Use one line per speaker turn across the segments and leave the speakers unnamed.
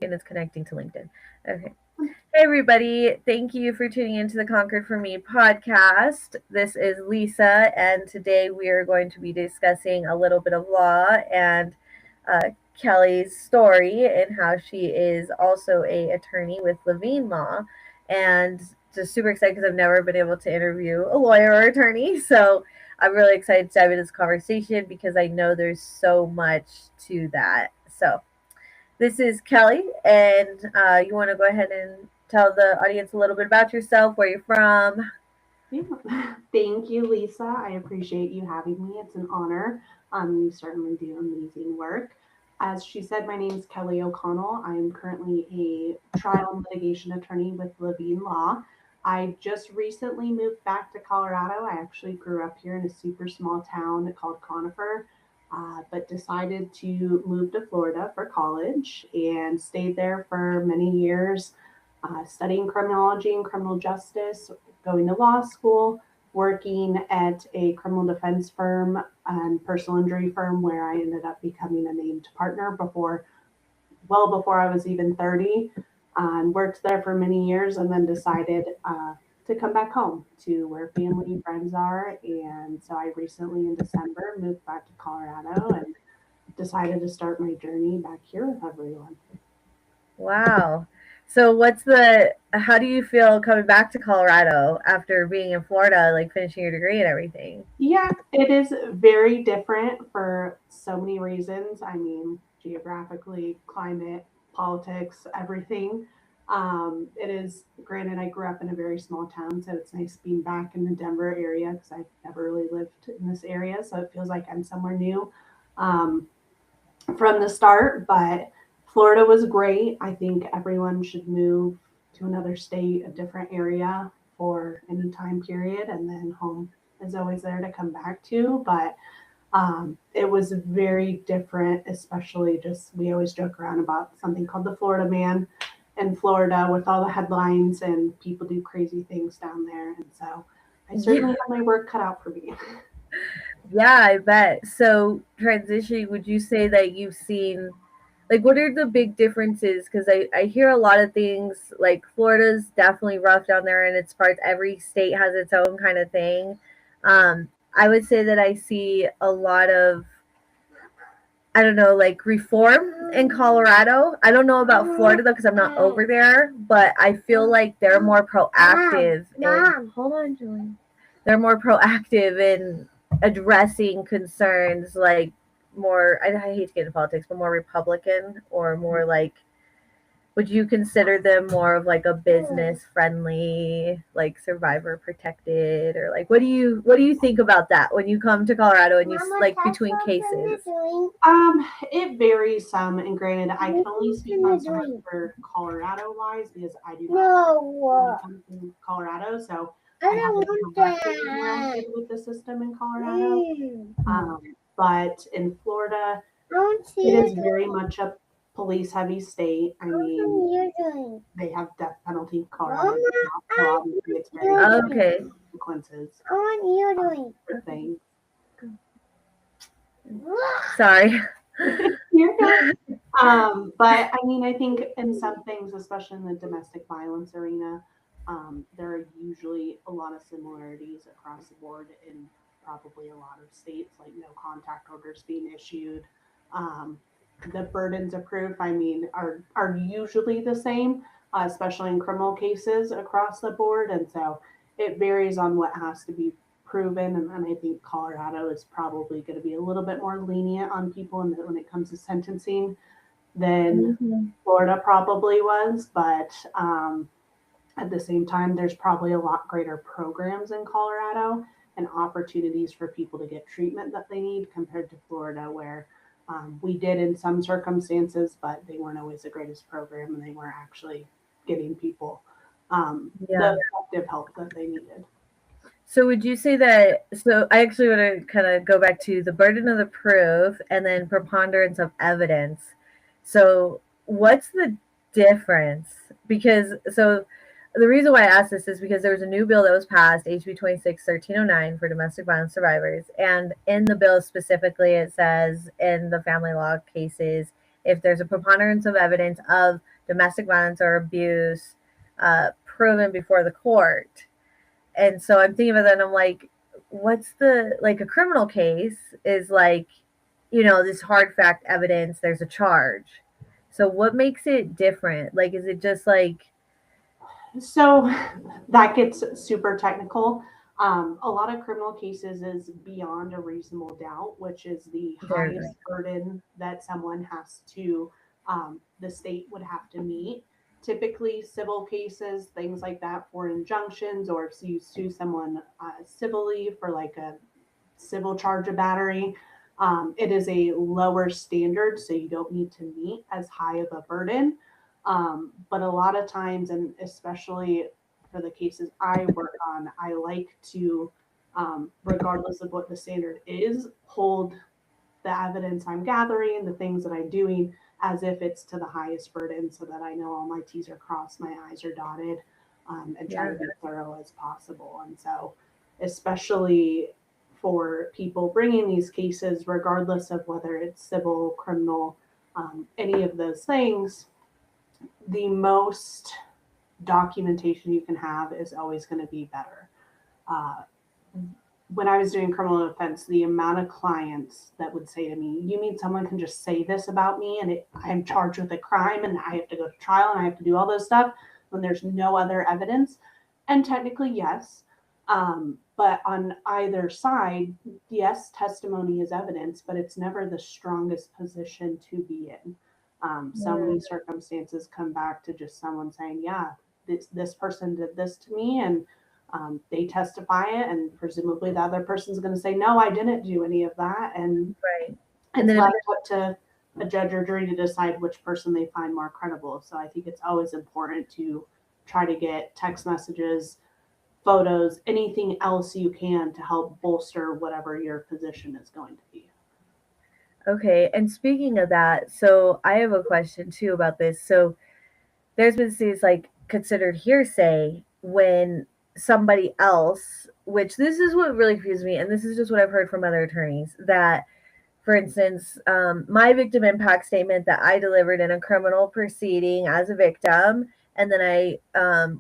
and it's connecting to LinkedIn. Okay. Hey, everybody. Thank you for tuning into the Conquer for Me podcast. This is Lisa, and today we are going to be discussing a little bit of law and Kelly's story and how she is also a attorney with Levine Law. And just super excited because I've never been able to interview a lawyer or attorney. So I'm really excited to dive into this conversation because I know there's so much to that. So this is Kelly, and you want to go ahead and tell the audience a little bit about yourself, where you're from.
Yeah. Thank you, Lisa. I appreciate you having me. It's an honor. You certainly do amazing work. As she said, my name is Kelly O'Connell. I am currently a trial and litigation attorney with Levine Law. I just recently moved back to Colorado. I actually grew up here in a super small town called Conifer, but decided to move to Florida for college and stayed there for many years, studying criminology and criminal justice, going to law school, working at a criminal defense firm and personal injury firm where I ended up becoming a named partner well before I was even 30, and worked there for many years and then decided to come back home to where family and friends are. And so I recently in December moved back to Colorado and decided to start my journey back here with everyone.
Wow. So, how do you feel coming back to Colorado after being in Florida, like finishing your degree and everything?
Yeah, it is very different for so many reasons. I mean, geographically, climate, politics, everything. It is, granted, I grew up in a very small town, so it's nice being back in the Denver area because I've never really lived in this area. So it feels like I'm somewhere new um, from the start. But Florida was great. I think everyone should move to another state, a different area for any time period, and then home is always there to come back to. But it was very different, especially just we always joke around about something called the Florida Man in Florida with all the headlines and people do crazy things down there. And so I certainly
Yeah,
have my work cut out for me.
yeah, I bet. So, transitioning, would you say that you've seen, like, what are the big differences? Because I hear a lot of things, like, Florida's definitely rough down there in its parts. Every state has its own kind of thing. I would say that I see a lot of, I don't know, like reform in Colorado. I don't know about Florida though, because I'm not over there, but I feel like they're more proactive. Hold on, Julie. They're more proactive in addressing concerns, like more. I hate to get into politics, but more Republican or more like, would you consider them more of like a business friendly, like survivor protected, or like what do you think about that when you come to Colorado and you like between cases?
It varies some, and granted, I can only speak on so much for Colorado wise because I do not personally come from Colorado, so I haven't directly interacted with the system in Colorado. But in Florida, it is very much a police heavy state. I mean, they have death penalty in Colorado now, so obviously it's very
Okay.
consequences for things.
Sorry.
You're good. But I mean, I think in some things, especially in the domestic violence arena, there are usually a lot of similarities across the board in probably a lot of states, like no contact orders being issued. Um, the burdens of proof, I mean, are usually the same, especially in criminal cases across the board, and so it varies on what has to be proven. And I think Colorado is probably going to be a little bit more lenient on people when it comes to sentencing than
Mhm.
Florida probably was. But at the same time, there's probably a lot greater programs in Colorado and opportunities for people to get treatment that they need compared to Florida, where we did in some circumstances, but they weren't always the greatest program and they weren't actually getting people the
Yeah.
effective help that they needed.
So would you say that? So I actually want to kind of go back to the burden of the proof and then preponderance of evidence. So what's the difference? Because so the reason why I asked this is because there was a new bill that was passed, HB 26-1309, for domestic violence survivors, and in the bill specifically it says in the family law cases if there's a preponderance of evidence of domestic violence or abuse proven before the court. And so I'm thinking about that and I'm like, what's the, like a criminal case is like, this hard fact evidence, there's a charge. So what makes it different? Like, is it just like,
So that gets super technical. A lot of criminal cases is beyond a reasonable doubt, which is the
there's
highest burden that someone has to, the state would have to meet. Typically, civil cases, things like that, for injunctions, or if you sue someone civilly for like a civil charge of battery, it is a lower standard, so you don't need to meet as high of a burden. But a lot of times, and especially for the cases I work on, I like to, regardless of what the standard is, hold the evidence I'm gathering, the things that I'm doing, as if it's to the highest burden so that I know all my T's are crossed, my I's are dotted, and try
yeah.
to be thorough as possible. And so, especially for people bringing these cases, regardless of whether it's civil, criminal, any of those things, the most documentation you can have is always going to be better. Uh, when I was doing criminal defense, the amount of clients that would say to me, "You mean someone can just say this about me, and I'm charged with a crime, and I have to go to trial, and I have to do all this stuff when there's no other evidence?" And technically, yes. But on either side, yes, testimony is evidence, but it's never the strongest position to be in. So
Mm,
many circumstances come back to just someone saying, "Yeah, this person did this to me," and they testify it, and presumably the other person's going to say, "No, I didn't do any of that," and
right. And
it's
then it
left up to a judge or jury to decide which person they find more credible. So I think it's always important to try to get text messages, photos, anything else you can to help bolster whatever your position is going to be.
okay. And speaking of that, so I have a question too about this. So there's been things like considered hearsay when somebody else, which this is what really confused me, and this is just what I've heard from other attorneys, that for instance, my victim impact statement that I delivered in a criminal proceeding as a victim, and then I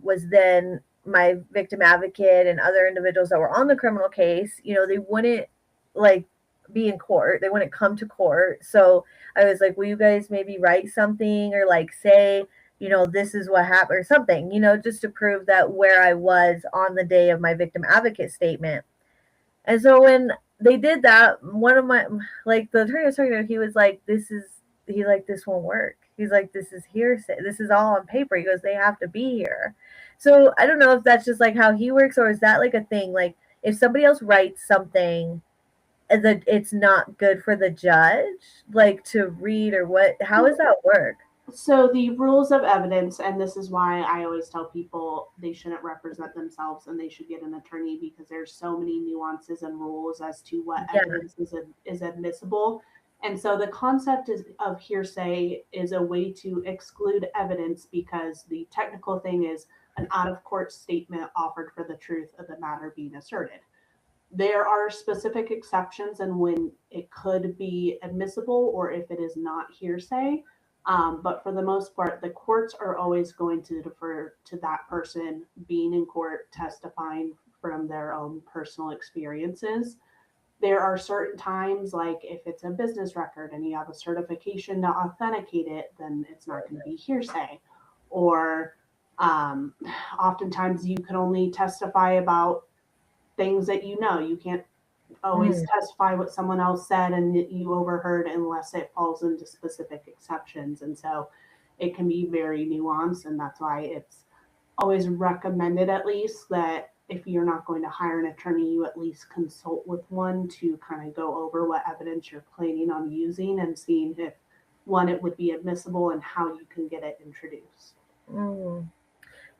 was then my victim advocate and other individuals that were on the criminal case, they wouldn't like be in court. They wouldn't come to court. So I was like, will you guys maybe write something or like say, this is what happened or something, just to prove that where I was on the day of my victim advocate statement. And so when they did that, one of my, like the attorney I was talking to, he was like, this won't work. He's like, this is hearsay. This is all on paper. He goes, they have to be here. So I don't know if that's just like how he works, or is that like a thing? Like if somebody else writes something that it's not good for the judge, like to read, or what, how does that work?
So the rules of evidence, and this is why I always tell people they shouldn't represent themselves and they should get an attorney, because there's so many nuances and rules as to what
Yeah.
evidence is admissible. And so the concept of hearsay is a way to exclude evidence, because the technical thing is an out of court statement offered for the truth of the matter being asserted. There are specific exceptions and when it could be admissible or if it is not hearsay. But for the most part, the courts are always going to defer to that person being in court testifying from their own personal experiences. There are certain times, like if it's a business record and you have a certification to authenticate it, then it's not going to be hearsay. Or um, oftentimes you can only testify about things that you know. You can't always
Mm,
testify what someone else said and that you overheard unless it falls into specific exceptions. And so it can be very nuanced. And that's why it's always recommended, at least, that if you're not going to hire an attorney, you at least consult with one to kind of go over what evidence you're planning on using and seeing if one, it would be admissible and how you can get it introduced.
mm.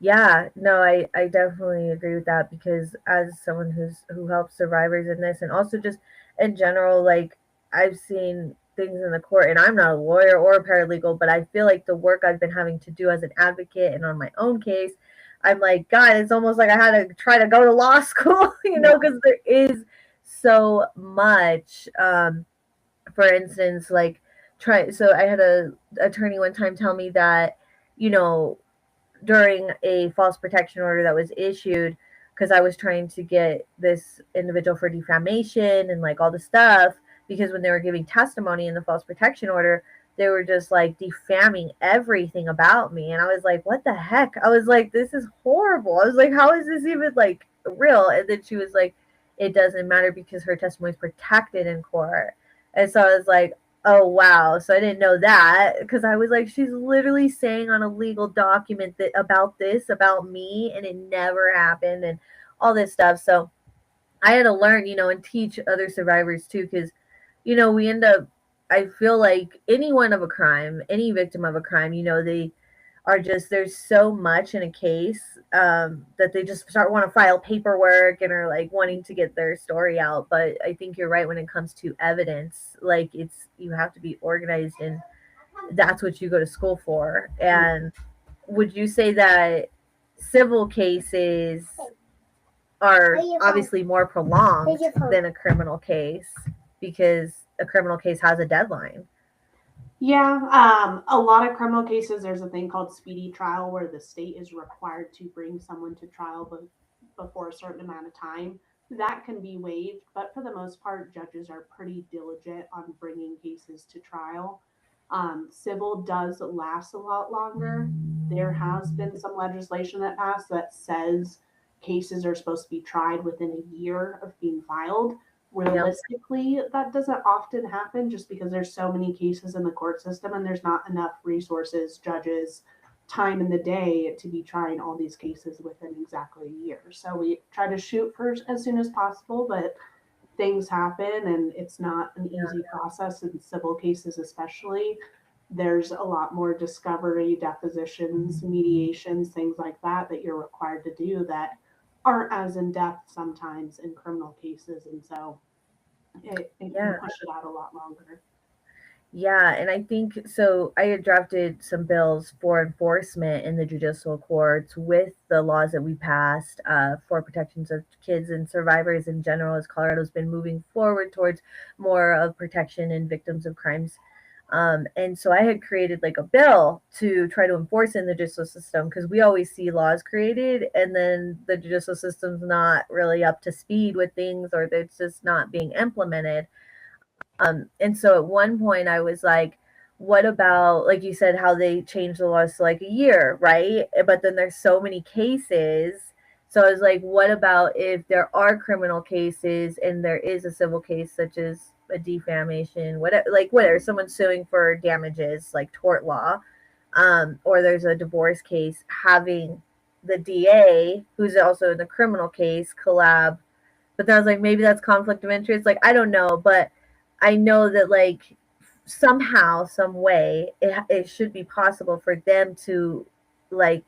Yeah, no, I definitely agree with that because as someone who helps survivors in this and also just in general, like I've seen things in the court and I'm not a lawyer or a paralegal, but I feel like the work I've been having to do as an advocate and on my own case, I'm like, God, it's almost like I had to try to go to law school,
Yeah.
because there is so much. For instance, like So I had a attorney one time tell me that, you know, during a false protection order that was issued, because I was trying to get this individual for defamation and like all the stuff, because when they were giving testimony in the false protection order, they were just like defaming everything about me. And I was like, what the heck? I was like, this is horrible. I was like, how is this even like real? And then she was like, it doesn't matter because her testimony is protected in court. And so I was like, oh wow, so I didn't know that, because I was like, she's literally saying on a legal document that about this about me, and it never happened and all this stuff. So I had to learn, and teach other survivors too, because we end up, I feel like anyone of a crime, any victim of a crime, they are just, there's so much in a case, that they just start want to file paperwork and are like wanting to get their story out. But I think you're right when it comes to evidence. Like, it's, you have to be organized, and that's what you go to school for. And would you say that civil cases are obviously more prolonged than a criminal case, because a criminal case has a deadline?
Yeah, a lot of criminal cases, there's a thing called speedy trial where the state is required to bring someone to trial before a certain amount of time. That can be waived, but for the most part, judges are pretty diligent on bringing cases to trial. Civil does last a lot longer. There has been some legislation that passed that says cases are supposed to be tried within a year of being filed.
Yep.
Realistically, that doesn't often happen just because there's so many cases in the court system and there's not enough resources, judges, time in the day to be trying all these cases within exactly a year. So we try to shoot for as soon as possible, but things happen and it's not an
Yeah.
easy process in civil cases, especially. There's a lot more discovery, depositions, mediations, things like that you're required to do that aren't as in depth sometimes in criminal cases. And so it can
Yeah.
push it out a lot longer.
Yeah, and I think so. I had drafted some bills for enforcement in the judicial courts with the laws that we passed, for protections of kids and survivors in general, as Colorado's been moving forward towards more of protection in victims of crimes. And so I had created like a bill to try to enforce in the judicial system, because we always see laws created and then the judicial system's not really up to speed with things, or it's just not being implemented. And so at one point I was like, what about, like you said, how they changed the laws to like a year, right? But then there's so many cases. So I was like, what about if there are criminal cases and there is a civil case, such as a defamation, whatever, like whatever, someone suing for damages, like tort law, or there's a divorce case, having the DA, who's also in the criminal case, collab. But then I was like, maybe that's conflict of interest. Like, I don't know, but I know that like somehow, some way, it should be possible for them to like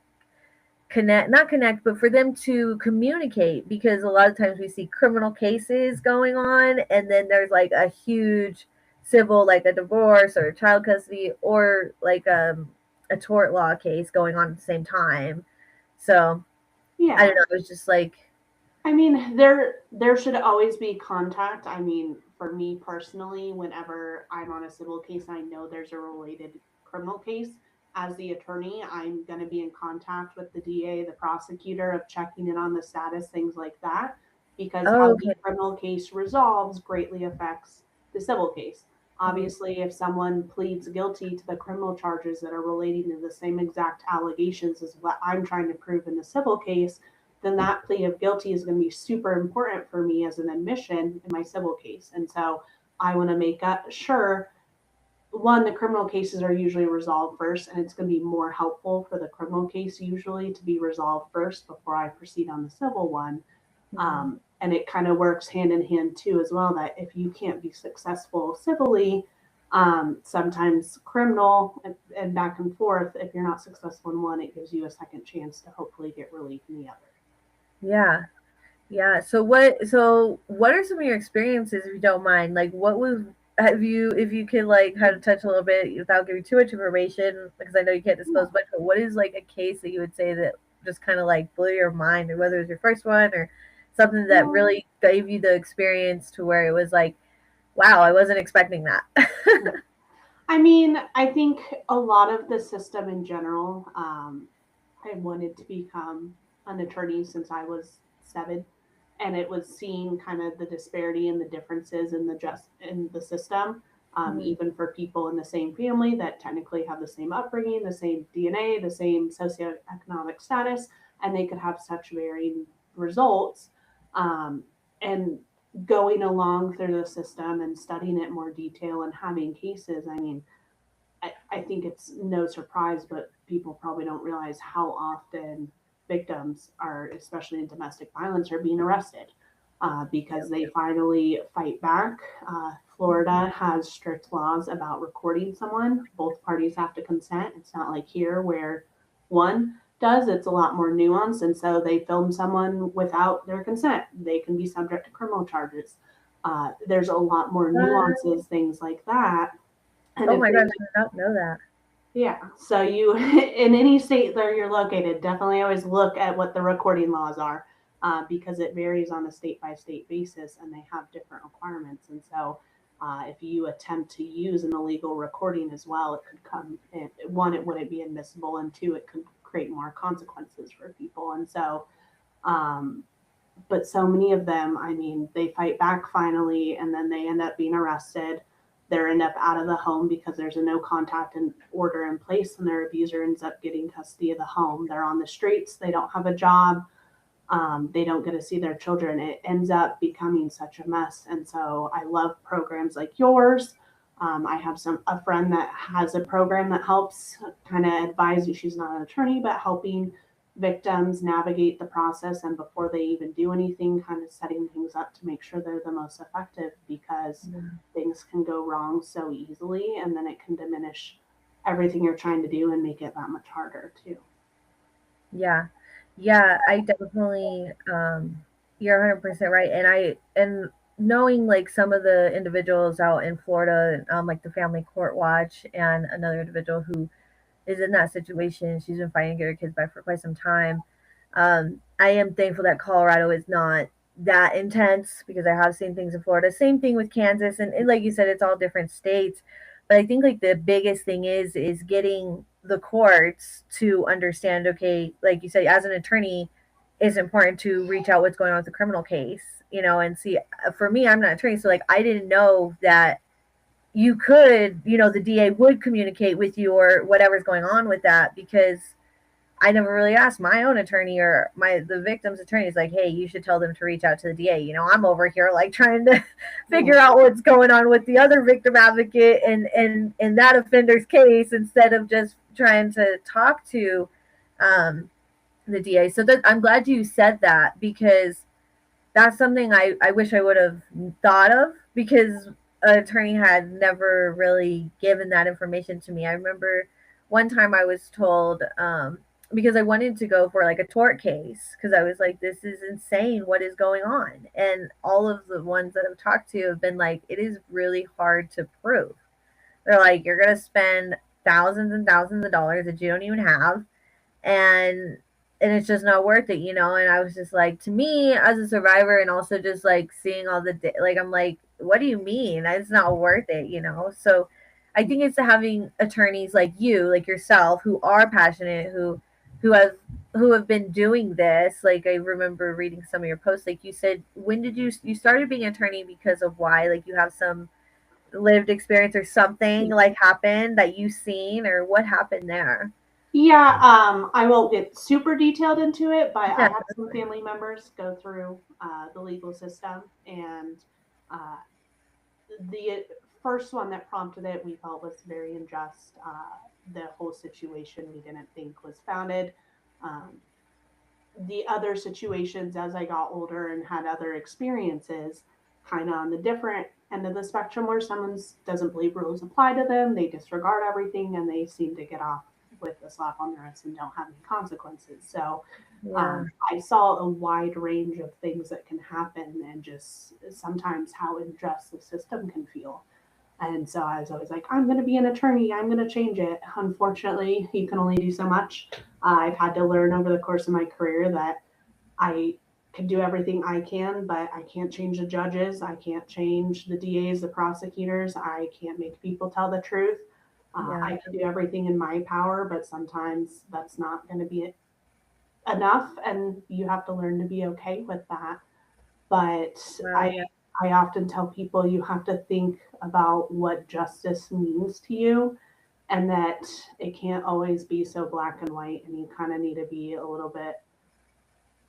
connect, not connect, but for them to communicate, because a lot of times we see criminal cases going on and then there's like a huge civil, like a divorce or child custody, or like a tort law case going on at the same time. So I don't
Yeah.
know, it was just like,
I mean, there should always be contact. I mean, for me personally, whenever I'm on a civil case, I know there's a related criminal case. As the attorney, I'm going to be in contact with the DA, the prosecutor, of checking in on the status, things like that, because
oh,
how
okay.
the criminal case resolves greatly affects the civil case.
Mhm.
Obviously, if someone pleads guilty to the criminal charges that are relating to the same exact allegations as what I'm trying to prove in the civil case, then that plea of guilty is going to be super important for me as an admission in my civil case. And so I want to make sure, one, the criminal cases are usually resolved first, and it's going to be more helpful for the criminal case usually to be resolved first before I proceed on the civil one.
Mhm.
And it kind of works hand in hand too, as well, that if you can't be successful civilly, sometimes criminal and back and forth, if you're not successful in one, it gives you a second chance to hopefully get relief in the other.
Yeah. Yeah. So what are some of your experiences, if you don't mind? Like, what was, have you, if you could like kind of touch a little bit without giving too much information, because I know you can't
Yeah.
disclose much, but what is like a case that you would say that just kind of like blew your mind, or whether it was your first one or something that
Well,
really gave you the experience to where it was like, wow, I wasn't expecting that.
I mean, I think a lot of the system in general, I wanted to become an attorney since I was 7, and it was seeing kind of the disparity and the differences in the system,
Mhm.
even for people in the same family that technically have the same upbringing, the same DNA, the same socioeconomic status, and they could have such varying results. Um, and going along through the system and studying it in more detail and having cases, I mean, I think it's no surprise, but people probably don't realize how often victims are, especially in domestic violence, are being arrested because they finally fight back. Florida has strict laws about recording someone. Both parties have to consent. It's not like here where one does, it's a lot more nuanced. And so they film someone without their consent. They can be subject to criminal charges. There's a lot more nuances, things like that. And
Oh
if
my
they
gosh, I did not know that.
yeah. So you, in any state that you're located, definitely always look at what the recording laws are because it varies on a state by state basis and they have different requirements. And so if you attempt to use an illegal recording as well, it could come, one, it wouldn't be admissible, and two, it could create more consequences for people. And so, um, but so many of them, I mean, they fight back finally, and then they end up being arrested. They're end up out of the home because there's a no contact order in place, and their abuser ends up getting custody of the home. They're on the streets. They don't have a job. They don't get to see their children. It ends up becoming such a mess. And so I love programs like yours. I have a friend that has a program that helps kind of advise you. She's not an attorney, but helping victims navigate the process and before they even do anything, kind of setting things up to make sure they're the most effective because
Mhm.
things can go wrong so easily and then it can diminish everything you're trying to do and make it that much harder too.
Yeah. Yeah, I definitely you're 100% right. And knowing like some of the individuals out in Florida, like the Family Court Watch and another individual who is in that situation. She's been fighting to get her kids back for quite some time. I am thankful that Colorado is not that intense because I have seen things in Florida. Same thing with Kansas, and like you said, it's all different states. But I think like the biggest thing is getting the courts to understand. Okay, like you said, as an attorney, it's important to reach out what's going on with the criminal case, and see. For me, I'm not an attorney, so like I didn't know that you could, the DA would communicate with you or whatever's going on with that because I never really asked my own attorney or the victim's attorney is like, hey, you should tell them to reach out to the DA. I'm over here like trying to
Yeah.
figure out what's going on with the other victim advocate and in that offender's case instead of just trying to talk to the DA. So I'm glad you said that because that's something I wish I would have thought of because an attorney had never really given that information to me. I remember one time I was told because I wanted to go for like a tort case because I was like, this is insane. What is going on? And all of the ones that I've talked to have been like, it is really hard to prove. They're like, you're going to spend thousands and thousands of dollars that you don't even have and it's just not worth it. And I was just like, to me as a survivor and also just like seeing all like I'm like, what do you mean it's not worth it? So I think it's having attorneys like you, like yourself, who are passionate, who have who have been doing this. Like I remember reading some of your posts, like you said, when did you started being an attorney because of why, like you have some lived experience or something like happened that you seen, or what happened there?
Yeah, I won't get super detailed into it, but I
Yeah.
had some family members go through the legal system, and uh, the first one that prompted it we felt was very unjust. The whole situation we didn't think was founded. Um, the other situations as I got older and had other experiences, kind of on the different end of the spectrum where someone doesn't believe rules apply to them, they disregard everything, and they seem to get off with a slap on the wrist and don't have any consequences. So
Yeah.
I saw a wide range of things that can happen and just sometimes how unjust the system can feel. And so I was always like, I'm going to be an attorney. I'm going to change it. Unfortunately, you can only do so much. I've had to learn over the course of my career that I can do everything I can, but I can't change the judges. I can't change the DAs, the prosecutors. I can't make people tell the truth.
Yeah.
I can do everything in my power, but sometimes that's not going to be enough, and you have to learn to be okay with that. But
Wow.
I often tell people you have to think about what justice means to you, and that it can't always be so black and white, and you kind of need to be a little bit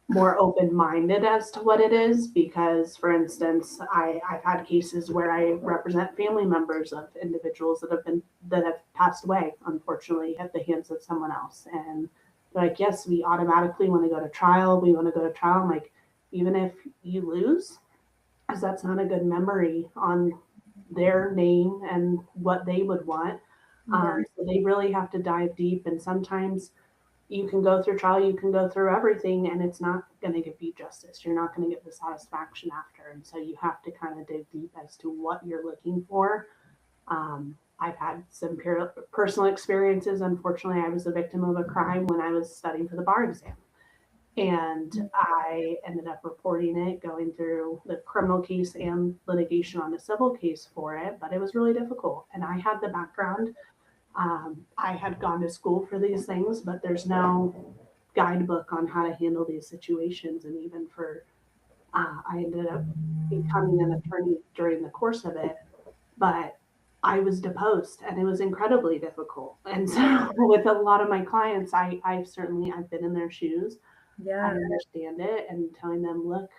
more open minded as to what it is. Because, for instance, I've had cases where I represent family members of individuals that have passed away, unfortunately, at the hands of someone else. And they're like, yes, we automatically want to go to trial. We want to go to trial. I'm like, even if you lose, because that's not a good memory on their name and what they would want.
Yeah.
So they really have to dive deep. And sometimes you can go through trial, you can go through everything, and it's not going to give you justice. You're not going to get the satisfaction after. And so you have to kind of dig deep as to what you're looking for. I've had some personal experiences. Unfortunately, I was a victim of a crime when I was studying for the bar exam. And I ended up reporting it, going through the criminal case and litigation on the civil case for it. But it was really difficult. And I had the background. I had gone to school for these things, but there's no guidebook on how to handle these situations. And even for, I ended up becoming an attorney during the course of it, but I was deposed and it was incredibly difficult. And so with a lot of my clients, I've been in their shoes. I
Yeah.
understand it, and telling them, look,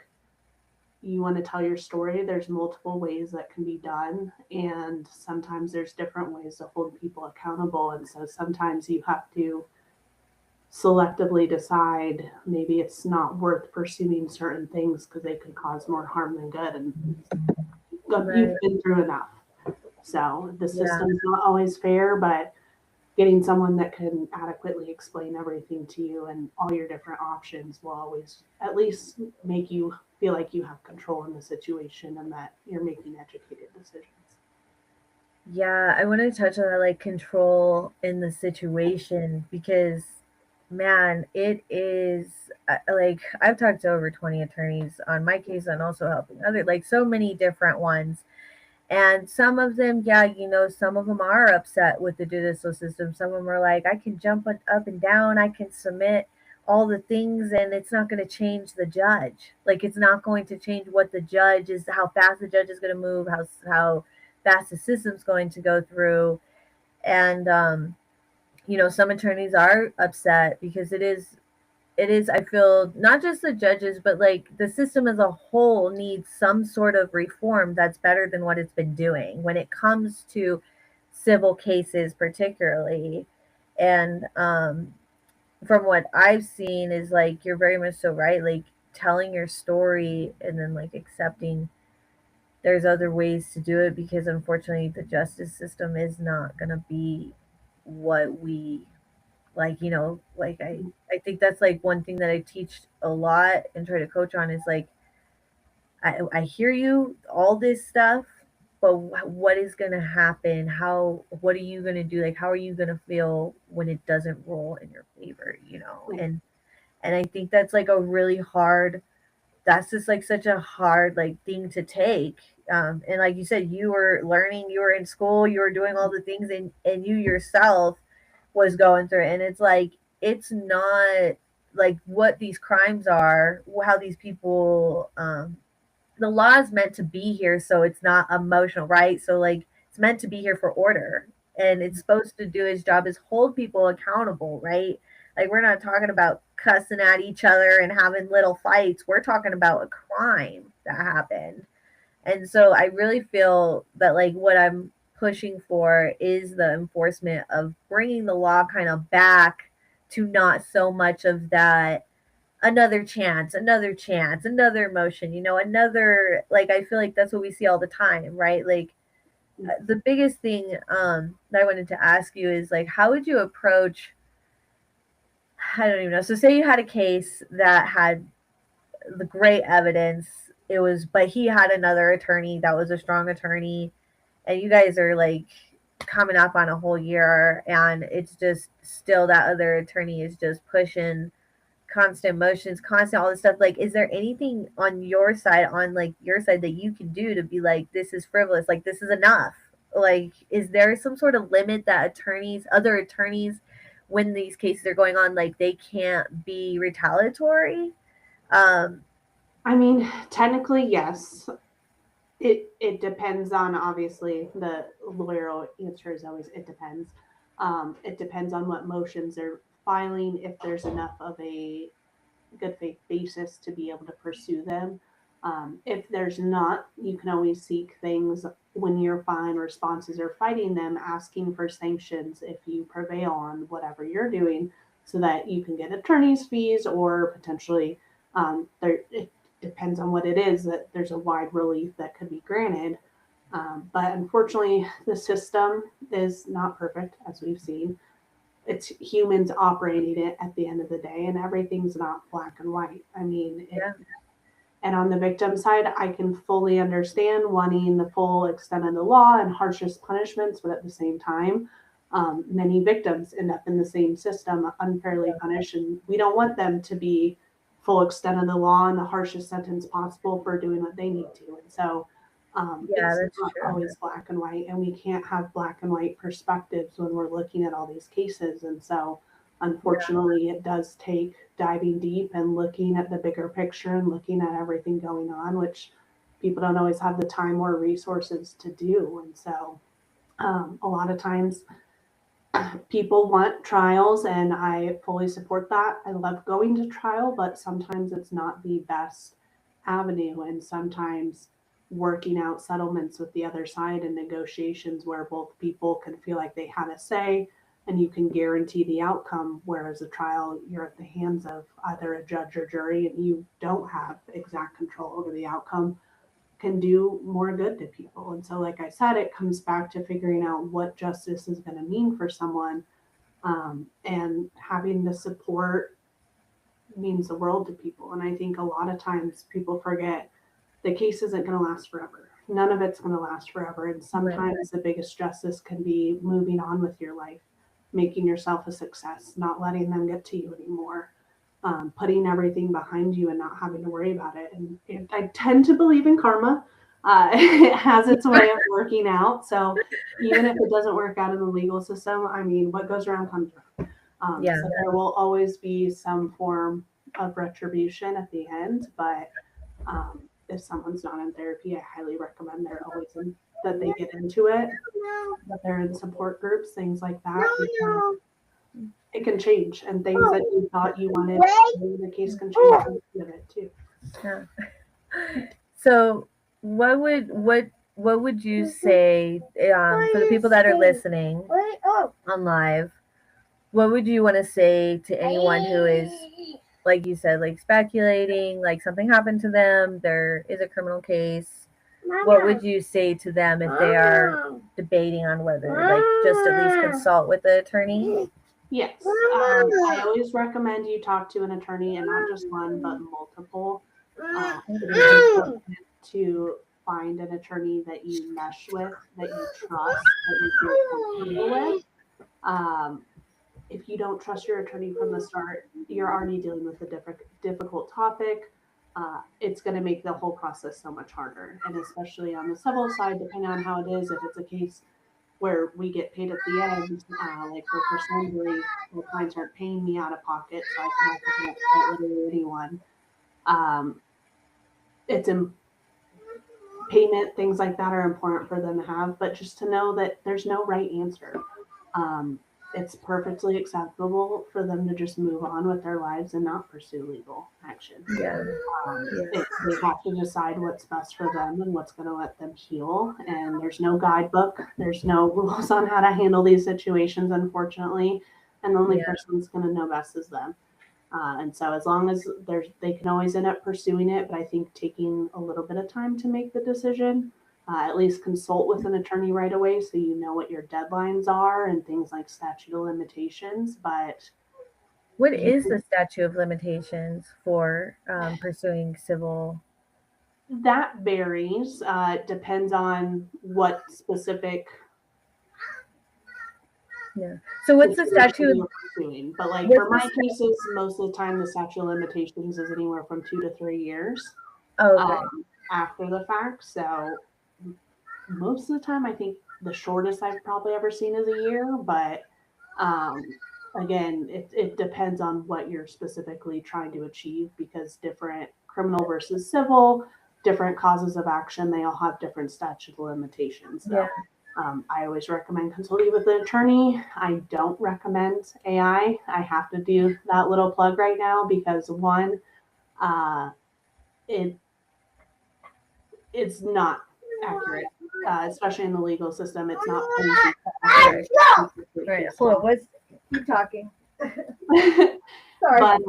you want to tell your story, there's multiple ways that can be done, and sometimes there's different ways to hold people accountable. And so sometimes you have to selectively decide maybe it's not worth pursuing certain things because they could cause more harm than good. And
Right.
you've been through enough. So the
Yeah.
system's not always fair, but getting someone that can adequately explain everything to you and all your different options will always at least make you feel like you have control in the situation and that you're making educated decisions.
Yeah, I want to touch on that, like control in the situation, because man, it is like I've talked to over 20 attorneys on my case and also helping other, like so many different ones. And some of them, yeah, some of them are upset with the judicial system. Some of them are like, I can jump up and down, I can submit all the things, and it's not going to change the judge. Like, it's not going to change what the judge is, how fast the judge is going to move, how fast the system's going to go through. And, some attorneys are upset because it is, I feel, not just the judges, but like the system as a whole needs some sort of reform that's better than what it's been doing when it comes to civil cases particularly. And from what I've seen is like you're very much so right, like telling your story and then like accepting there's other ways to do it, because unfortunately the justice system is not going to be what we like, like I think that's like one thing that I teach a lot and try to coach on is like I hear you, all this stuff, but what is going to happen? What are you going to do? Like, how are you going to feel when it doesn't roll in your favor, and I think that's like a really hard, that's just like such a hard like thing to take. And like you said, you were learning, you were in school, you were doing all the things, and you yourself was going through it. And it's like it's not like what these crimes are, how these people, the law is meant to be here, so it's not emotional, right? So like it's meant to be here for order, and it's supposed to do its job is hold people accountable, right? Like we're not talking about cussing at each other and having little fights. We're talking about a crime that happened. And so I really feel that like what I'm pushing for is the enforcement of bringing the law kind of back to not so much of that another chance, another motion, another, like I feel like that's what we see all the time, right? Like the biggest thing that I wanted to ask you is like how would you approach, I don't even know. So say you had a case that had the great evidence. It was, but he had another attorney that was a strong attorney, and you guys are like coming up on a whole year, and it's just still that other attorney is just pushing constant motions, constant all this stuff. Like, is there anything on your side, that you can do to be like, this is frivolous, like this is enough? like, is there some sort of limit that other attorneys, when these cases are going on, like they can't be retaliatory? Um,
I mean, technically, yes. It depends on, obviously, the lawyer answer is always it depends. It depends on what motions they're filing, if there's enough of a good faith basis to be able to pursue them. If there's not, you can always seek things when you're filing responses or fighting them, asking for sanctions if you prevail on whatever you're doing, so that you can get attorney's fees or potentially, it depends on what it is, that there's a wide relief that could be granted. But unfortunately, the system is not perfect, as we've seen. It's humans operating it at the end of the day, and everything's not black and white. I mean,
yeah,
and on the victim side, I can fully understand wanting the full extent of the law and harshest punishments, but at the same time, many victims end up in the same system, unfairly punished, and we don't want them to be full extent of the law and the harshest sentence possible for doing what they need to. And so,
yeah,
it's
that's
not
true.
always black and white, and we can't have black and white perspectives when we're looking at all these cases. And so,
Yeah,
unfortunately, it does take diving deep and looking at the bigger picture and looking at everything going on, which people don't always have the time or resources to do. And so, a lot of times, people want trials, and I fully support that. I love going to trial, but sometimes it's not the best avenue. And sometimes working out settlements with the other side and negotiations where both people can feel like they had a say and you can guarantee the outcome. Whereas a trial, you're at the hands of either a judge or jury and you don't have exact control over the outcome, can do more good to people. And so, like I said, it comes back to figuring out what justice is going to mean for someone, and having the support means the world to people. And I think a lot of times people forget the case isn't going to last forever. None of it's going to last forever. And
right.
sometimes the biggest justice can be moving on with your life, making yourself a success, not letting them get to you anymore, putting everything behind you and not having to worry about it. And I tend to believe in karma. It has its way of working out. So even if it doesn't work out in the legal system, I mean, what goes around comes around.
Yeah,
So there will always be some form of retribution at the end. But if someone's not in therapy, I highly recommend that they get into it, that they're in support groups, things like that, because it can change, and things that you thought you wanted, the case can change at the end of it too.
yeah. So, what would you say, for the people that are listening on live? What would you want to say to anyone who is, like you said, like speculating, like something happened to them, there is a criminal case? What would you say to them if they are debating on whether, like, just at least consult with the attorney?
Yes, I always recommend you talk to an attorney, and not just one, but multiple. It is important to find an attorney that you mesh with, that you trust, that you feel comfortable with. Um, if you don't trust your attorney from the start, you're already dealing with a difficult topic. It's going to make the whole process so much harder. And especially on the civil side, depending on how it is, if it's a case where we get paid at the end, like for personal injury, my clients aren't paying me out of pocket, so I can offer that to literally anyone. Um, it's in payment, things like that are important for them to have, but just to know that there's no right answer. Um, it's perfectly acceptable for them to just move on with their lives and not pursue legal action.
Yeah, yeah,
They have to decide what's best for them and what's going to let them heal. And there's no guidebook, there's no rules on how to handle these situations, unfortunately. And the only
yeah,
person that's going to know best is them. And so, as long as they can always end up pursuing it, but I think taking a little bit of time to make the decision, at least consult with an attorney right away so you know what your deadlines are and things like statute of limitations. But
what
you
is the statute of limitations for pursuing civil?
that varies. Depends on what specific
Yeah, so what's the
situation
statute?
you're pursuing. But like for
What's the
my cases, most of the time the statute of limitations is anywhere from 2 to 3 years
oh, okay.
after the fact. So most of the time, I think the shortest I've probably ever seen is a year, but again, it depends on what you're specifically trying to achieve because different criminal versus civil, different causes of action, they all have different statute of limitations.
Yeah.
So I always recommend consulting with an attorney. I don't recommend AI. I have to do that little plug right now because one, uh, it it's not accurate, especially in the legal system. It's not police accurate.
Right. Hold on. What's keep talking? Sorry.
But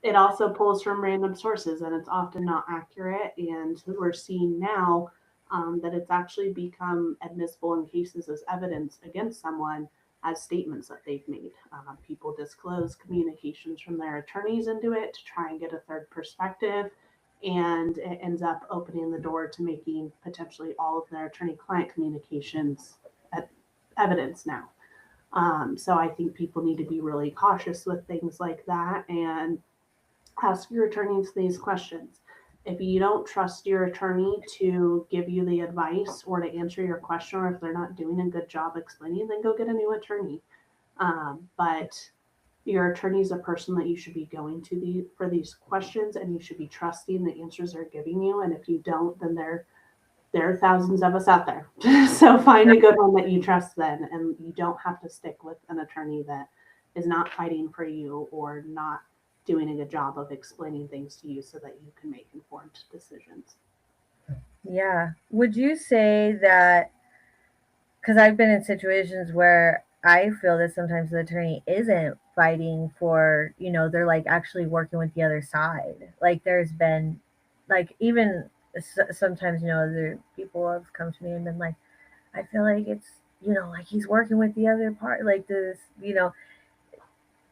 it also pulls from random sources and it's often not accurate. And we're seeing now that it's actually become admissible in cases as evidence against someone as statements that they've made. People disclose communications from their attorneys into it to try and get a third perspective. And it ends up opening the door to making potentially all of their attorney client communications evidence now. So I think people need to be really cautious with things like that and ask your attorneys these questions. If you don't trust your attorney to give you the advice or to answer your question, or if they're not doing a good job explaining, then go get a new attorney. But your attorney is a person that you should be going to for these questions, and you should be trusting the answers they're giving you. And if you don't, then there are thousands of us out there. So find a good one that you trust then, and you don't have to stick with an attorney that is not fighting for you or not doing a good job of explaining things to you so that you can make informed decisions.
Yeah. Would you say that, because I've been in situations where I feel that sometimes the attorney isn't fighting for, they're like actually working with the other side. Like there's been, like, even sometimes, other people have come to me and been like, I feel like it's, like he's working with the other part, like this,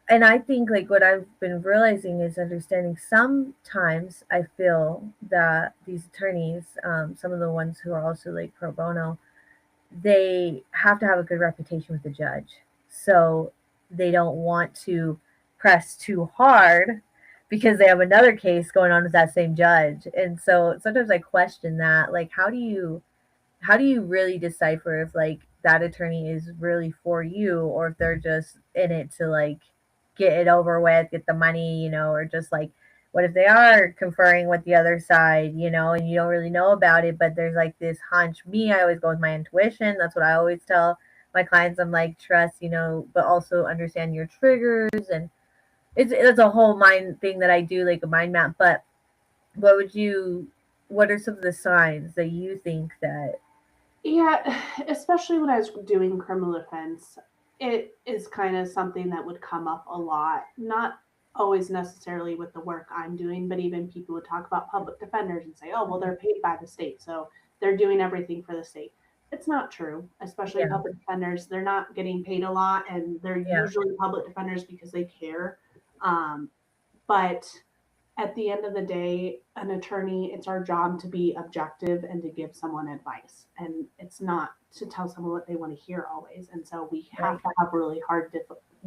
and I think like what I've been realizing is understanding sometimes I feel that these attorneys, some of the ones who are also like pro bono, they have to have a good reputation with the judge. So they don't want to press too hard because they have another case going on with that same judge. And so sometimes I question that, like how do you really decipher if like that attorney is really for you or if they're just in it to like get it over with, get the money, or just like what if they are conferring with the other side, and you don't really know about it, but there's like this hunch. Me, I always go with my intuition. That's what I always tell my clients. I'm like, trust, but also understand your triggers, and it's a whole mind thing that I do, like a mind map. But what would you what are some of the signs that you think that
Yeah, especially when I was doing criminal defense, it is kind of something that would come up a lot. Not always necessarily with the work I'm doing, but even people would talk about public defenders and say, oh, well, they're paid by the state, so they're doing everything for the state. It's not true, especially
yeah,
public defenders. They're not getting paid a lot, and they're
yeah,
usually public defenders because they care. Um, but at the end of the day, an attorney, it's our job to be objective and to give someone advice. And it's not to tell someone what they want to hear always. And so we
right,
have to have really hard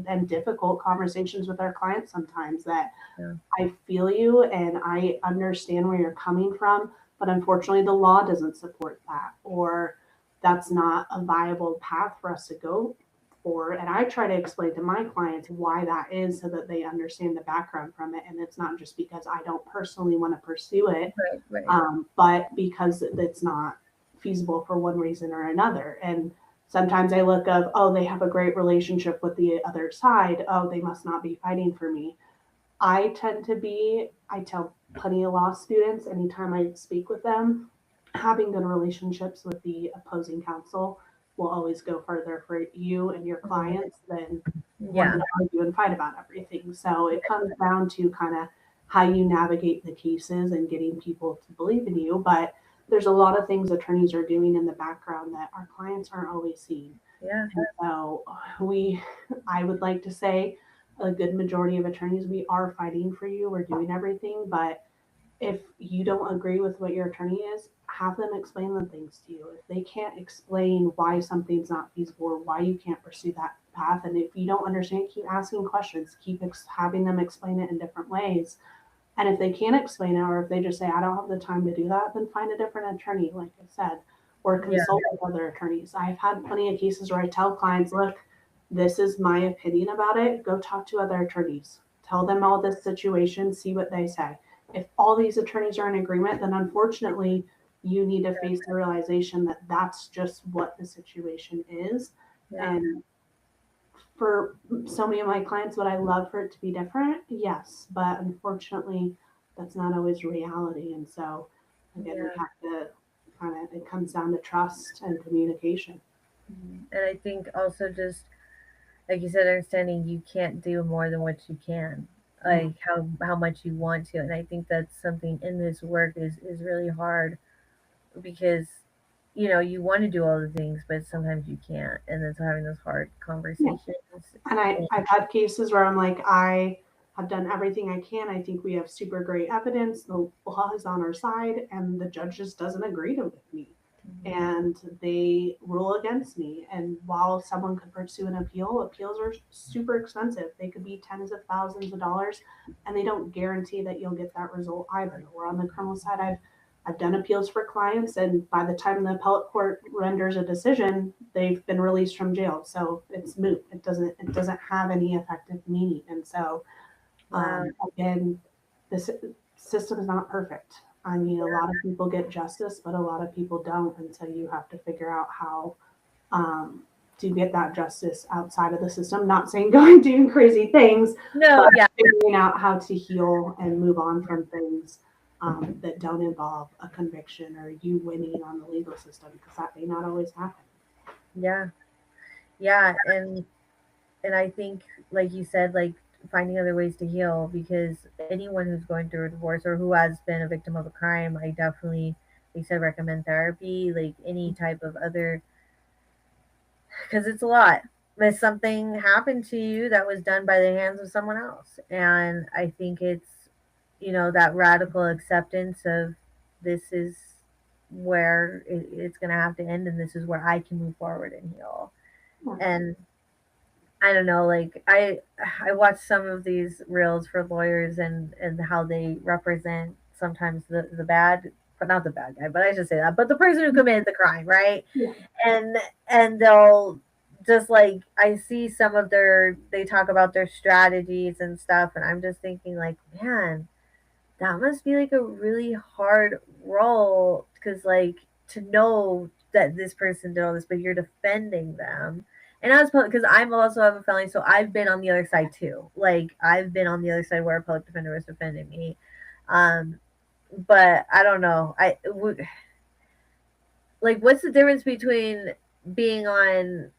and difficult conversations with our clients sometimes that
yeah,
I feel you and I understand where you're coming from, but unfortunately the law doesn't support that or that's not a viable path for us to go for. And I try to explain to my clients why that is so that they understand the background from it. And it's not just because I don't personally want to pursue it,
right, right,
but because it's not feasible for one reason or another. And sometimes I look of, oh, they have a great relationship with the other side. Oh, they must not be fighting for me. I tell plenty of law students anytime I speak with them, having good relationships with the opposing counsel will always go further for you and your
mhm,
clients than wanting
yeah,
to argue and fight about everything. So it comes down to kind of how you navigate the cases and getting people to believe in you. But there's a lot of things attorneys are doing in the background that our clients aren't always seeing.
yeah,
And so I would like to say a good majority of attorneys, we are fighting for you. We're doing everything. But if you don't agree with what your attorney is, have them explain the things to you. If they can't explain why something's not feasible or why you can't pursue that path, and if you don't understand, keep asking questions, keep having them explain it in different ways. And if they can't explain it, or if they just say, I don't have the time to do that, then find a different attorney, like I said. or
Yeah.
consult with other attorneys. I've had plenty of cases where I tell clients, look, this is my opinion about it. Go talk to other attorneys. Tell them all this situation, see what they say. If all these attorneys are in agreement, then unfortunately, you need to face the realization that that's just what the situation is.
Yeah.
And for so many of my clients, would I love for it to be different? Yes, but unfortunately, that's not always reality. And so, again, we
Yeah.
have to kind of, it comes down to trust and communication.
And I think also just like you said, understanding you can't do more than what you can,
Yeah.
like how much you want to. And I think that's something in this work is really hard because you want to do all the things, but sometimes you can't, and then so having those hard
Yeah.
conversations.
And
And,
I've had cases where I'm like, I have done everything I can. I think we have super great evidence. The law is on our side, and the judge just doesn't agree to with me. And they rule against me. And while someone could pursue an appeal, appeals are super expensive. They could be tens of thousands of dollars, and they don't guarantee that you'll get that result either. Or on the criminal side, I've done appeals for clients, and by the time the appellate court renders a decision, they've been released from jail. So it's moot. It doesn't have any effective meaning. And so
wow.
again, this system is not perfect. I mean, a lot of people get justice, but a lot of people don't, and so you have to figure out how to get that justice outside of the system. Not saying going doing crazy things,
No,
but
yeah,
figuring out how to heal and move on from things that don't involve a conviction or you winning on the legal system, because that may not always happen.
yeah, yeah. And I think, like you said, like finding other ways to heal, because anyone who's going through a divorce or who has been a victim of a crime, I definitely, like I said, recommend therapy, like any type of other, because it's a lot. If something happened to you that was done by the hands of someone else, and I think it's that radical acceptance of this is where it's going to have to end, and this is where I can move forward and heal.
Yeah.
And I don't know, like I watch some of these reels for lawyers and how they represent sometimes the bad, but not the bad guy, but I should say that, but the person who committed the crime, right?
Yeah.
and and they'll just like I see some of they talk about their strategies and stuff, and I'm just thinking like, man, that must be like a really hard role, because like to know that this person did all this, but you're defending them. And I was because I'm also have a felony, so I've been on the other side too. Like I've been on the other side where a public defender was defending me. Um, but I don't know. Like, what's the difference between being on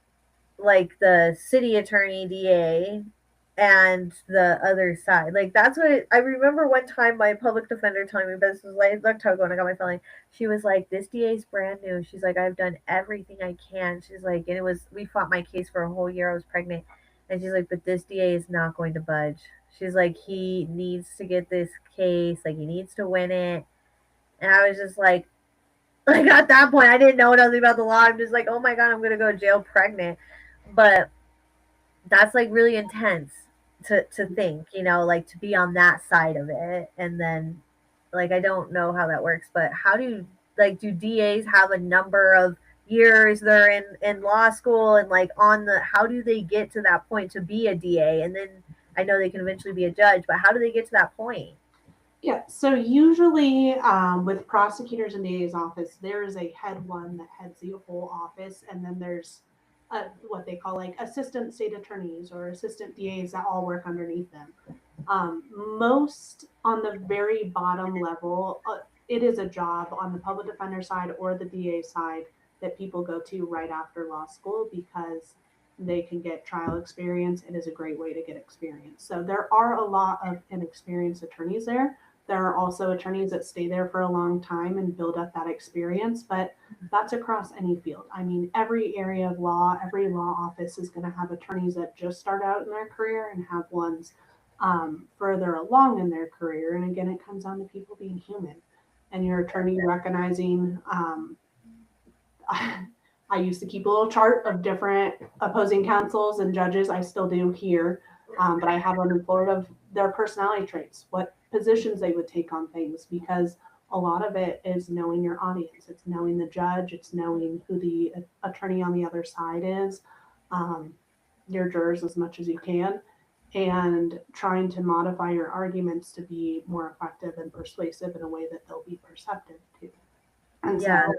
like the city attorney DA and the other side? Like that's what I remember one time my public defender telling me, but this was like October when I got my felony. She was like, "This DA is brand new." She's like, "I've done everything I can." She's like, and it was we fought my case for a whole year. I was pregnant, and she's like, "But this DA is not going to budge." She's like, "He needs to get this case. Like he needs to win it." And I was just like at that point, I didn't know nothing about the law. I'm just like, "Oh my god, I'm gonna go to jail pregnant." But that's like really intense to think, like to be on that side of it. And then like I don't know how that works, but how do DAs have a number of years they're in law school, and like on the how do they get to that point to be a DA? And then I know they can eventually be a judge, but how do they get to that point?
Yeah, so usually with prosecutors in the AA's office, there is a head one that heads the whole office, and then there's what they call like assistant state attorneys or assistant DAs that all work underneath them. Most on the very bottom level, it is a job on the public defender side or the DA side that people go to right after law school because they can get trial experience. It is a great way to get experience. So there are a lot of inexperienced attorneys there. There are also attorneys that stay there for a long time and build up that experience, but that's across any field. I mean, every area of law, every law office is going to have attorneys that just start out in their career and have ones further along in their career. And again, it comes down to people being human and your attorney recognizing. I used to keep a little chart of different opposing counsels and judges. I still do here, but I have one in Florida of their personality traits, what positions they would take on things, because a lot of it is knowing your audience. It's knowing the judge. It's knowing who the attorney on the other side is, um, your jurors as much as you can, and trying to modify your arguments to be more effective and persuasive in a way that they'll be perceptive to. And
Yeah,
so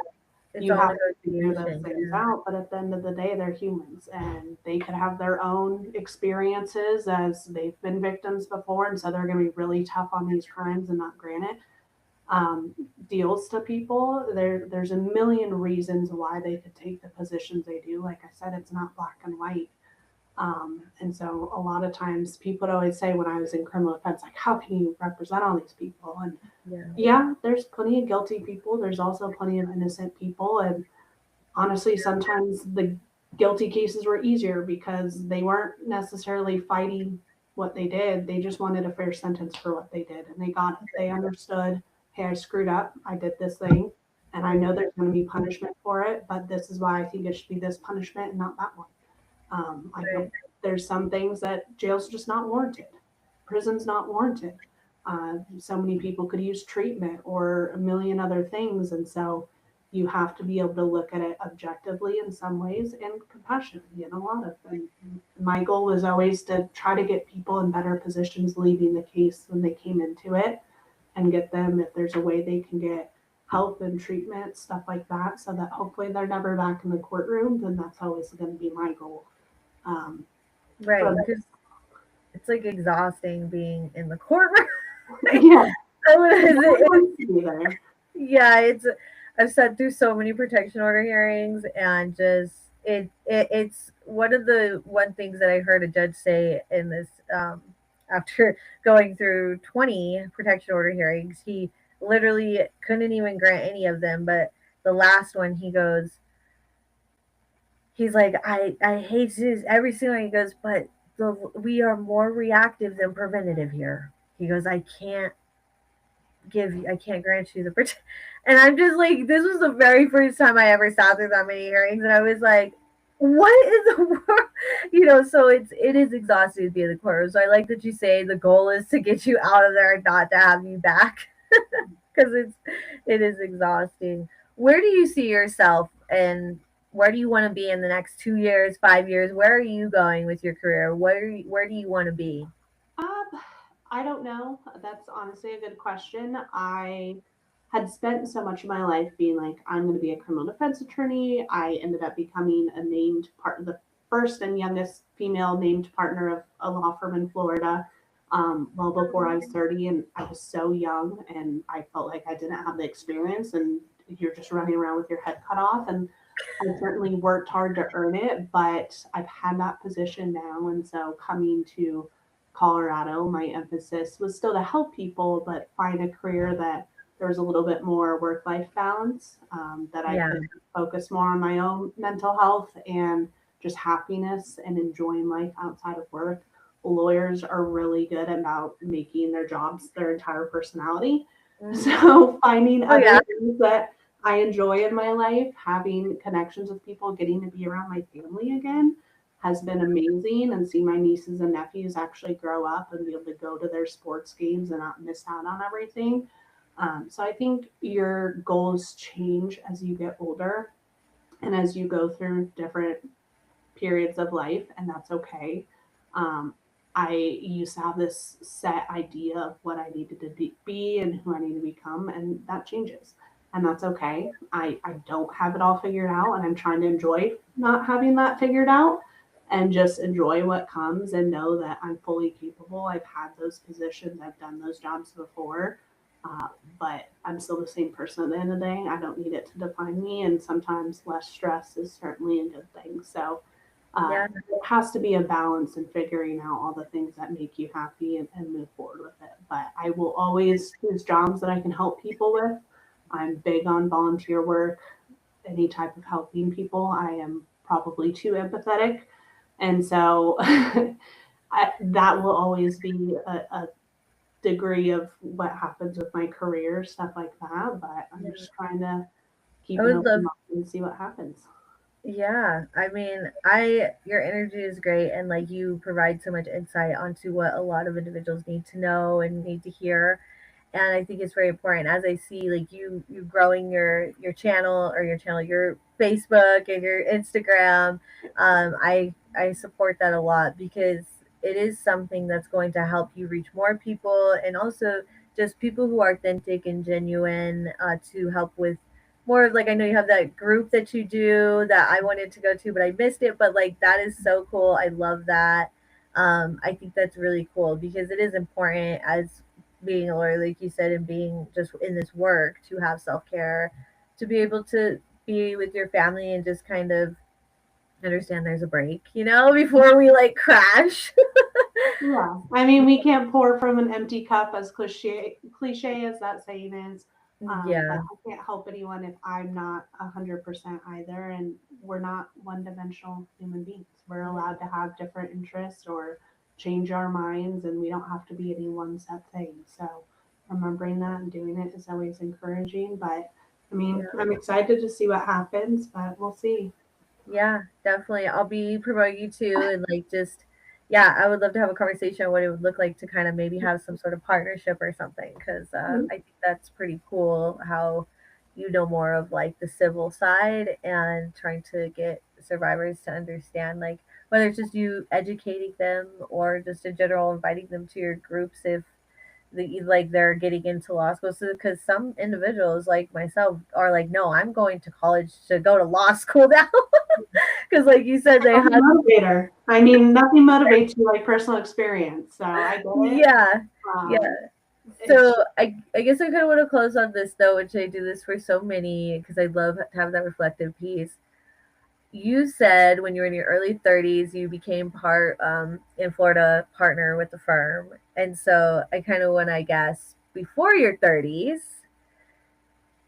it's
you
all
have to figure those
negotiation.
things
Yeah.
out. But at the end of the day, they're humans and they could have their own experiences as they've been victims before. And so they're going to be really tough on these crimes and not grant it um, deals to people. There's a million reasons why they could take the positions they do. Like I said, it's not black and white. And so a lot of times people would always say when I was in criminal defense, like, how can you represent all these people? And
Yeah.
yeah, there's plenty of guilty people. There's also plenty of innocent people. And honestly, sometimes the guilty cases were easier because they weren't necessarily fighting what they did. They just wanted a fair sentence for what they did. And they got it. They understood, hey, I screwed up. I did this thing. And I know there's going to be punishment for it, but this is why I think it should be this punishment and not that one. I don't.
Right.
There's some things that jail's just not warranted. Prison's not warranted. So many people could use treatment or a million other things, and so you have to be able to look at it objectively in some ways and compassionately in a lot of things. My goal was always to try to get people in better positions leaving the case when they came into it and get them, if there's a way they can get help and treatment, stuff like that, so that hopefully they're never back in the courtroom, then that's always going to be my goal. Um,
Right.
from
Because it's like exhausting being in the courtroom.
yeah,
It,
to be there.
yeah, it's I've sat through so many protection order hearings and just it's one things that I heard a judge say in this after going through 20 protection order hearings. He literally couldn't even grant any of them, but the last one he's like, I hate to do this every single one. He goes, but we are more reactive than preventative here. He goes, I can't grant you the protection. And I'm just like, this was the very first time I ever sat through that many hearings, and I was like, what is the world? So it is exhausting to be in the courtroom. So I like that you say the goal is to get you out of there and not to have you back, because it is exhausting. Where do you see yourself, and where do you want to be in the next 2 years, 5 years? Where are you going with your career? Where do you want to be?
Um, I don't know. That's honestly a good question. I had spent so much of my life being like, I'm going to be a criminal defense attorney. I ended up becoming a named part of the first and youngest female named partner of a law firm in Florida. Well before I was 30, and I was so young, and I felt like I didn't have the experience, and you're just running around with your head cut off. And I certainly worked hard to earn it, but I've had that position now, and so coming to Colorado, my emphasis was still to help people, but find a career that there was a little bit more work life balance, that I
Yeah,
could focus more on my own mental health and just happiness and enjoying life outside of work. Lawyers are really good about making their jobs their entire personality.
hmm.
So finding
Oh
other
yeah,
things that I enjoy in my life, having connections with people, getting to be around my family again has been amazing, and see my nieces and nephews actually grow up and be able to go to their sports games and not miss out on everything. So I think your goals change as you get older and as you go through different periods of life, and that's okay. Um, I used to have this set idea of what I needed to be and who I need to become, and that changes. And that's okay. I don't have it all figured out, and I'm trying to enjoy not having that figured out and just enjoy what comes and know that I'm fully capable. I've had those positions, I've done those jobs before, uh, but I'm still the same person at the end of the day. I don't need it to define me, and sometimes less stress is certainly a good thing. So,
yeah,
there has to be a balance in figuring out all the things that make you happy and move forward with it. But I will always choose jobs that I can help people with. I'm big on volunteer work, any type of helping people. I am probably too empathetic. And so that will always be a degree of what happens with my career, stuff like that. But I'm
yeah.
just trying to
I
keep an
would
open
love.
mind and see what happens.
Yeah, I mean, I your energy is great, and like you provide so much insight onto what a lot of individuals need to know and need to hear. and I think it's very important as I see like you growing your channel or your Facebook and your Instagram. I support that a lot because it is something that's going to help you reach more people, and also just people who are authentic and genuine, to help with more of like, I know you have that group that you do that I wanted to go to but I missed it, but like that is so cool. I love that. I think that's really cool because it is important as being a lawyer, like you said, and being just in this work to have self care, to be able to be with your family and just kind of understand there's a break, before we like crash.
Yeah. I mean, we can't pour from an empty cup, as cliche as that saying is. But
Yeah,
I can't help anyone if I'm not 100% either. And we're not one-dimensional human beings. We're allowed to have different interests or change our minds, and we don't have to be any one set thing. So remembering that and doing it is always encouraging. But I mean,
yeah.
I'm excited to see what happens, but we'll see.
Yeah, definitely. I'll be promoting you too, and like just, yeah, I would love to have a conversation on what it would look like to kind of maybe have some sort of partnership or something, because I think that's pretty cool how you know more of like the civil side and trying to get survivors to understand, like, whether it's just you educating them or just in general inviting them to your groups if like they're getting into law school. So because some individuals like myself are like, no, I'm going to college to go to law school now. Because like you said, they
I'm
had,
a motivator. I mean, nothing motivates you like personal experience. So I get it.
yeah, yeah.
Um,
So
it's
I guess I kind of want to close on this though, which I do this for so many because I love to have that reflective piece. You said when you were in your early 30s, you became part in Florida partner with the firm, and so I kind of want to guess before your 30s.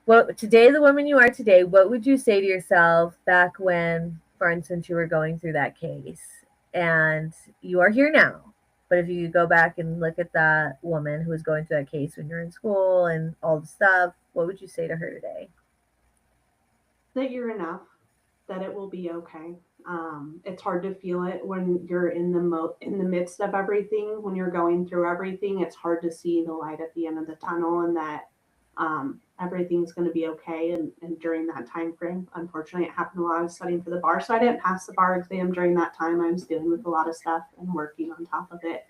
What today, the woman you are today, what would you say to yourself back when, for instance, you were going through that case and you are here now? But if you go back and look at that woman who was going through that case when you're in school and all the stuff, what would you say to her today?
that you're enough, that it will be okay. It's hard to feel it when you're in in the midst of everything. When you're going through everything, it's hard to see the light at the end of the tunnel, and that everything's going to be okay. And during that time frame, unfortunately, it happened while I was studying for the bar, so I didn't pass the bar exam during that time. I was dealing with a lot of stuff and working on top of it.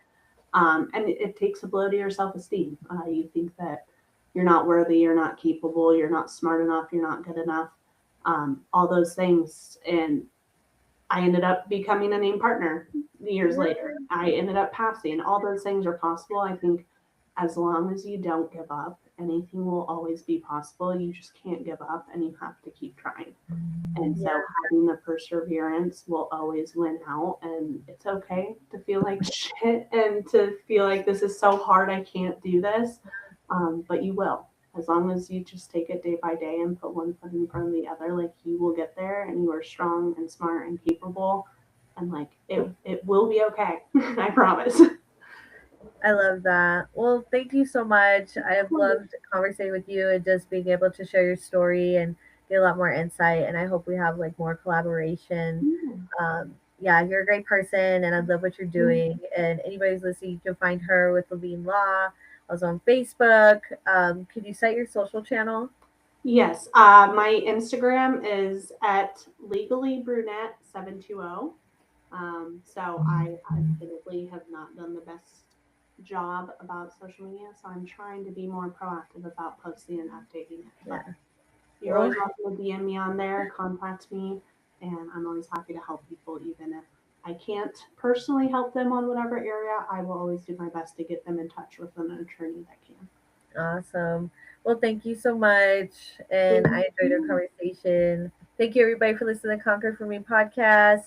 And it takes a blow to your self esteem. You think that you're not worthy, you're not capable, you're not smart enough, you're not good enough, all those things. And I ended up becoming a named partner years later. I ended up passing. All those things are possible. I think as long as you don't give up, anything will always be possible. You just can't give up and you have to keep trying. And so
Yeah,
having the perseverance will always win out. And it's okay to feel like shit and to feel like this is so hard, I can't do this. But you will. As long as you just take it day by day and put one foot in front of the other, like you will get there and you are strong and smart and capable. And like it will be okay. I promise.
I love that. Well, thank you so much. I have loved conversating with you and just being able to share your story and get a lot more insight. And I hope we have like more collaboration. Yeah, you're a great person and I love what you're doing. And anybody's listening, you can find her with Levine Law. I was on Facebook. Could you cite your social channel?
Yes, my Instagram is at legallybrunette720. So I admittedly have not done the best job about social media, so I'm trying to be more proactive about posting and updating it.
Yeah.
But you're
Well,
always welcome to DM me on there, contact me, and I'm always happy to help people, even if I can't personally help them on whatever area. I will always do my best to get them in touch with an attorney that can.
awesome. Well, thank you so much. And
Thank
I enjoyed our
you.
conversation. Thank you, everybody, for listening to the Conquer For Me podcast.